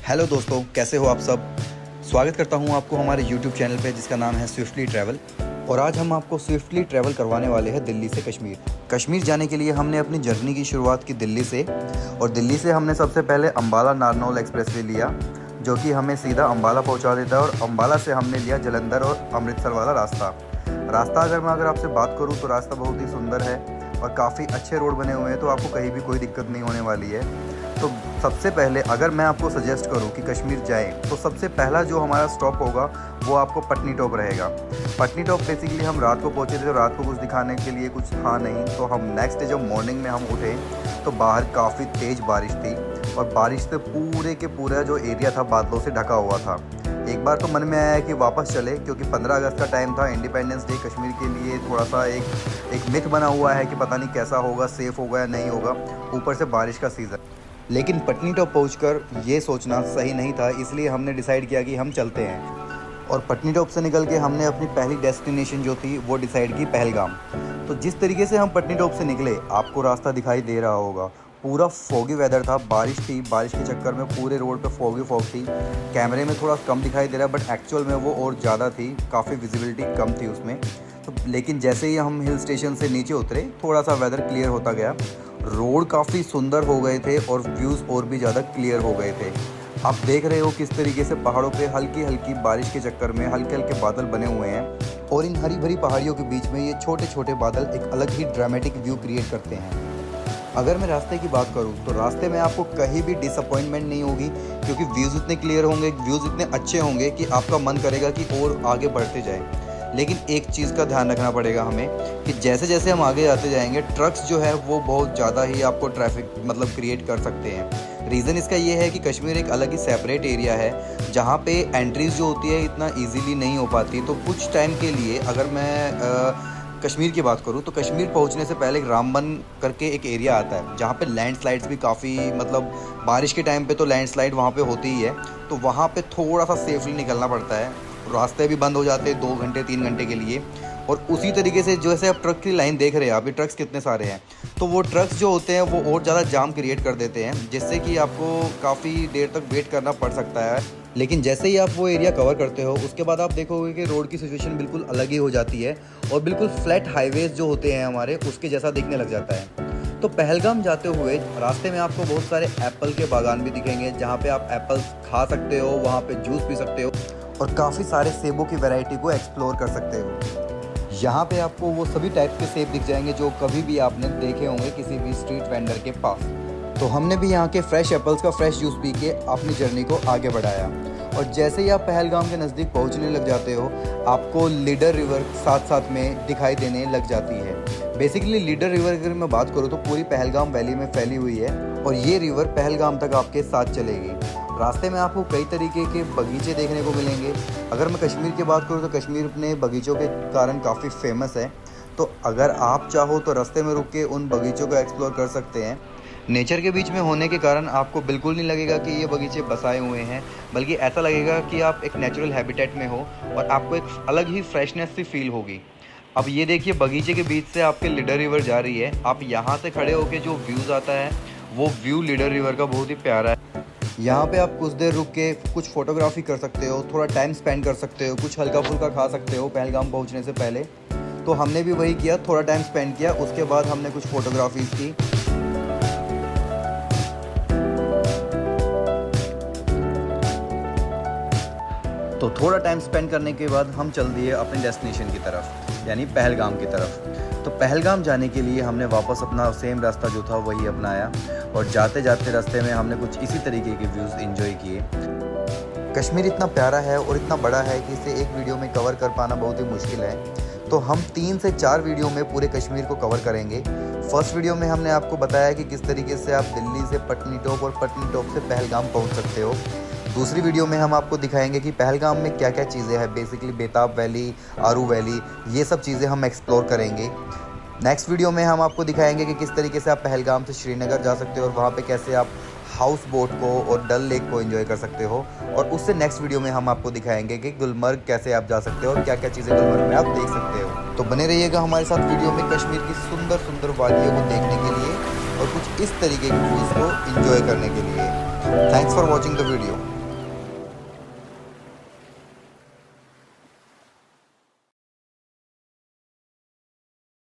Hello दोस्तों, कैसे हो आप सब। स्वागत करता हूं आपको हमारे YouTube चैनल पे जिसका नाम है स्विफ्टली ट्रैवल। और आज हम आपको स्विफ्टली ट्रैवल करवाने वाले हैं दिल्ली से कश्मीर। कश्मीर जाने के लिए हमने अपनी जर्नी की शुरुआत की दिल्ली से, और दिल्ली से हमने सबसे पहले अम्बाला नारनौल एक्सप्रेसवे लिया जो कि हमें सीधा अम्बाला पहुंचा देता है। और अम्बाला से हमने लिया जलंधर और अमृतसर वाला रास्ता अगर आपसे बात करूँ तो रास्ता बहुत ही सुंदर है और काफ़ी अच्छे रोड बने हुए हैं, तो आपको कहीं भी कोई दिक्कत नहीं होने वाली है। तो सबसे पहले अगर मैं आपको सजेस्ट करूं कि कश्मीर जाएं तो सबसे पहला जो हमारा स्टॉप होगा वो आपको पटनी टॉप रहेगा। पटनी टॉप बेसिकली हम रात को पहुंचे थे, तो रात को कुछ दिखाने के लिए कुछ था नहीं, तो हम नेक्स्ट डे जब मॉर्निंग में हम उठे तो बाहर काफ़ी तेज़ बारिश थी और बारिश से पूरे के पूरा जो एरिया था बादलों से ढका हुआ था। एक बार तो मन में आया कि वापस चले, क्योंकि 15 अगस्त का टाइम था, इंडिपेंडेंस डे कश्मीर के लिए थोड़ा सा एक मिथ बना हुआ है कि पता नहीं कैसा होगा, सेफ़ होगा या नहीं होगा, ऊपर से बारिश का सीज़न। लेकिन पटनी टॉप पहुंचकर ये सोचना सही नहीं था, इसलिए हमने डिसाइड किया कि हम चलते हैं। और पटनी टॉप से निकल के हमने अपनी पहली डेस्टिनेशन जो थी वो डिसाइड की पहलगाम। तो जिस तरीके से हम पटनी टॉप से निकले आपको रास्ता दिखाई दे रहा होगा, पूरा फॉगी वेदर था, बारिश थी, बारिश के चक्कर में पूरे रोड पे फॉग थी। कैमरे में थोड़ा कम दिखाई दे रहा है बट एक्चुअल में वो और ज़्यादा थी, काफ़ी विजिबिलिटी कम थी उसमें। तो लेकिन जैसे ही हम हिल स्टेशन से नीचे उतरे थोड़ा सा वेदर क्लियर होता गया, रोड काफ़ी सुंदर हो गए थे और व्यूज़ और भी ज़्यादा क्लियर हो गए थे। आप देख रहे हो किस तरीके से पहाड़ों पे हल्की हल्की बारिश के चक्कर में हल्के हल्के बादल बने हुए हैं, और इन हरी भरी पहाड़ियों के बीच में ये छोटे छोटे बादल एक अलग ही ड्रामेटिक व्यू क्रिएट करते हैं। अगर मैं रास्ते की बात करूं तो रास्ते में आपको कहीं भी डिसअपॉइंटमेंट नहीं होगी, क्योंकि व्यूज़ इतने क्लियर होंगे, व्यूज़ इतने अच्छे होंगे कि आपका मन करेगा कि और आगे बढ़ते जाएं। लेकिन एक चीज़ का ध्यान रखना पड़ेगा हमें कि जैसे जैसे हम आगे आते जाएंगे ट्रक्स जो है वो बहुत ज़्यादा ही आपको ट्रैफिक क्रिएट कर सकते हैं। रीज़न इसका ये है कि कश्मीर एक अलग ही सेपरेट एरिया है जहाँ पे एंट्रीज जो होती है इतना ईजीली नहीं हो पाती। तो कुछ टाइम के लिए अगर मैं कश्मीर की बात करूँ तो कश्मीर पहुँचने से पहले रामबन करके एक एरिया आता है जहाँ पे लैंडस्लाइड्स भी काफ़ी बारिश के टाइम पे तो लैंडस्लाइड वहाँ पे होती ही है, तो वहाँ पे थोड़ा सा सेफली निकलना पड़ता है। रास्ते भी बंद हो जाते हैं 2 घंटे 3 घंटे के लिए। और उसी तरीके से जैसे आप ट्रक की लाइन देख रहे हैं, अभी ट्रक्स कितने सारे हैं, तो वो ट्रक्स जो होते हैं वो और ज़्यादा जाम क्रिएट कर देते हैं, जिससे कि आपको काफ़ी देर तक वेट करना पड़ सकता है। लेकिन जैसे ही आप वो एरिया कवर करते हो उसके बाद आप देखोगे कि रोड की सिचुएशन बिल्कुल अलग ही हो जाती है और बिल्कुल फ्लैट हाईवेज जो होते हैं हमारे उसके जैसा दिखने लग जाता है। तो पहलगाम जाते हुए रास्ते में आपको बहुत सारे एप्पल के बागान भी दिखेंगे जहाँ पे आप एप्पल्स खा सकते हो, वहाँ पे जूस पी सकते हो और काफ़ी सारे सेबों की वैरायटी को एक्सप्लोर कर सकते हो। यहाँ पे आपको वो सभी टाइप के सेब दिख जाएंगे जो कभी भी आपने देखे होंगे किसी भी स्ट्रीट वेंडर के पास। तो हमने भी यहाँ के फ्रेश एप्पल्स का फ्रेश जूस पी के अपनी जर्नी को आगे बढ़ाया। और जैसे ही आप पहलगाम के नज़दीक पहुँचने लग जाते हो आपको लीडर रिवर साथ साथ में दिखाई देने लग जाती है। बेसिकली लीडर रिवर अगर मैं बात करूँ तो पूरी पहलगाम वैली में फैली हुई है और ये रिवर पहलगाम तक आपके साथ चलेगी। रास्ते में आपको कई तरीके के बगीचे देखने को मिलेंगे। अगर मैं कश्मीर की बात करूँ तो कश्मीर अपने बगीचों के कारण काफ़ी फेमस है, तो अगर आप चाहो तो रास्ते में रुक के उन बगीचों को एक्सप्लोर कर सकते हैं। नेचर के बीच में होने के कारण आपको बिल्कुल नहीं लगेगा कि ये बगीचे बसाए हुए हैं, बल्कि ऐसा लगेगा कि आप एक नेचुरल हैबिटेट में हो और आपको एक अलग ही फ्रेशनेस सी फील होगी। अब ये देखिए बगीचे के बीच से आपके लीडर रिवर जा रही है, आप यहाँ से खड़े होकर जो व्यूज़ आता है वो व्यू लीडर रिवर का बहुत ही प्यारा है। यहाँ पे आप कुछ देर रुक के कुछ फोटोग्राफी कर सकते हो, थोड़ा टाइम स्पेंड कर सकते हो, कुछ हल्का फुल्का खा सकते हो पहलगाम पहुँचने से पहले। तो हमने भी वही किया, थोड़ा टाइम स्पेंड किया, उसके बाद हमने कुछ फोटोग्राफीज़ की। तो थोड़ा टाइम स्पेंड करने के बाद हम चल दिए अपने डेस्टिनेशन की तरफ, यानी पहलगाम की तरफ। तो पहलगाम जाने के लिए हमने वापस अपना सेम रास्ता जो था वही अपनाया और जाते जाते रास्ते में हमने कुछ इसी तरीके के व्यूज़ एंजॉय किए। कश्मीर इतना प्यारा है और इतना बड़ा है कि इसे एक वीडियो में कवर कर पाना बहुत ही मुश्किल है, तो हम 3 से 4 वीडियो में पूरे कश्मीर को कवर करेंगे। फर्स्ट वीडियो में हमने आपको बताया कि किस तरीके से आप दिल्ली से पटनी टॉप और पटनी टॉप से पहलगाम पहुंच सकते हो। दूसरी वीडियो में हम आपको दिखाएंगे कि पहलगाम में क्या क्या चीज़ें हैं, बेसिकली बेताब वैली, आरू वैली, ये सब चीज़ें हम एक्सप्लोर करेंगे। नेक्स्ट वीडियो में हम आपको दिखाएंगे कि किस तरीके से आप पहलगाम से श्रीनगर जा सकते हो और वहाँ पे कैसे आप हाउस बोट को और डल लेक को एंजॉय कर सकते हो। और उससे नेक्स्ट वीडियो में हम आपको दिखाएंगे कि गुलमर्ग कैसे आप जा सकते हो और क्या क्या चीज़ें गुलमर्ग में आप देख सकते हो। तो बने रहिएगा हमारे साथ वीडियो में कश्मीर की सुंदर सुंदर वादियों को देखने के लिए और कुछ इस तरीके की व्यूज़ को एंजॉय करने के लिए। Thanks for watching the video.